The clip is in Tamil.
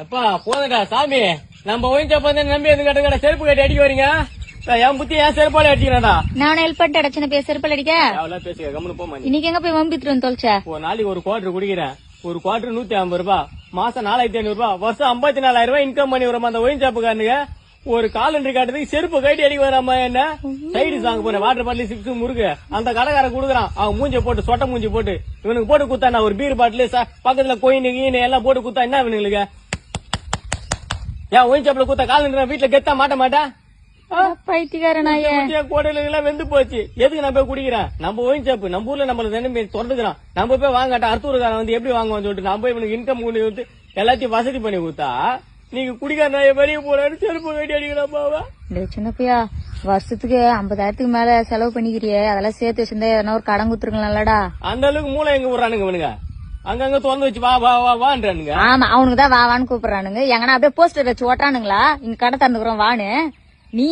அப்பா போதடா சாமி, நம்ம ஒயின்சாப் வந்து நம்பி வந்து கடை செருப்பு கட்டி அடிக்க வரீங்க. என் புத்தி என் செருப்பாலே அடிக்கிறேன்டா. நான் ஹெல்ப் பண்ணிட்டு சின்ன பேர் செருப்பால் அடிக்க அவ்வளவு பேசுங்க, கம்முனு போமா. இன்னைக்கு எங்க போய் வம்பிட்டு வந்து தொலைச்ச? ஒரு நாளைக்கு ஒரு குவார்டர் குடிக்கிறேன். ஒரு குவார்டர் 150 ரூபாய், மாசம் 4500 ரூபாய், வருஷம் 54,000 ரூபாய் இன்கம் பண்ணி வரும் அந்த ஒயின்சாப்புக்காரனுங்க. ஒரு காலண்டரி காட்டுறதுக்கு செருப்பு கட்டி அடிக்க வராமா என்ன? சைடு சாங்க போறேன், வாட்டர் பாட்டில் சிப்ஸ் முறுக்கு அந்த கடைக்காரன் குடுக்குறான். அவன் மூஞ்ச போட்டு சொட்ட மூஞ்சி போட்டு இவனுக்கு போட்டு குத்தா ஒரு பீர் பாட்டில் பக்கத்துல கோயின் கீனு எல்லாம் போட்டு குத்தா என்ன இவனுங்களுக்கு? ஏன் ஒயின்சாப்ல குத்தா காலண்டர் வீட்டுல கெத்தா மாட்ட மாட்டேன்? பைத்தியக்காரனாயே கோடையில எல்லாம் வெந்து போச்சு. எதுக்கு நான் போய் குடிக்கிறேன்? நம்ம ஒயின்சாப்பு நம்ம ஊர்ல நம்மள தினமே திறந்துக்கிறான். நம்ம போய் வாங்காட்டா அர்த்தூர்காரன் வந்து எப்படி வாங்குவான்னு சொல்லிட்டு நம்ம போய் இவனுக்கு இன்கம் வந்து எல்லாத்தையும் வசதி பண்ணி கொடுத்தா நீங்க குடிக்கார பெரிய போறாரு செருப்பு கட்டி அடிக்கிறாப்பாவா? சின்ன பையா, வருஷத்துக்கு 50,000 மேல செலவு பண்ணிக்கிறியே, அதெல்லாம் சேர்த்து வச்சிருந்தா எதனா ஒரு கடன் குடுத்துருக்கலாம்லடா. அந்த அளவுக்கு மூளை எங்க விடுறானுங்க இவனுங்க? அங்கங்க திறந்து வச்சு வா வா வா வான்றானுங்க. ஆமா, அவனுக்கு தான் வா வான்னு கூப்பிடுறானுங்க. எங்கன்னா அப்படியே போஸ்டர் வச்சு ஓட்டானுங்களா, இங்க கடை திறந்துக்கிறோம் வான்னு. நீ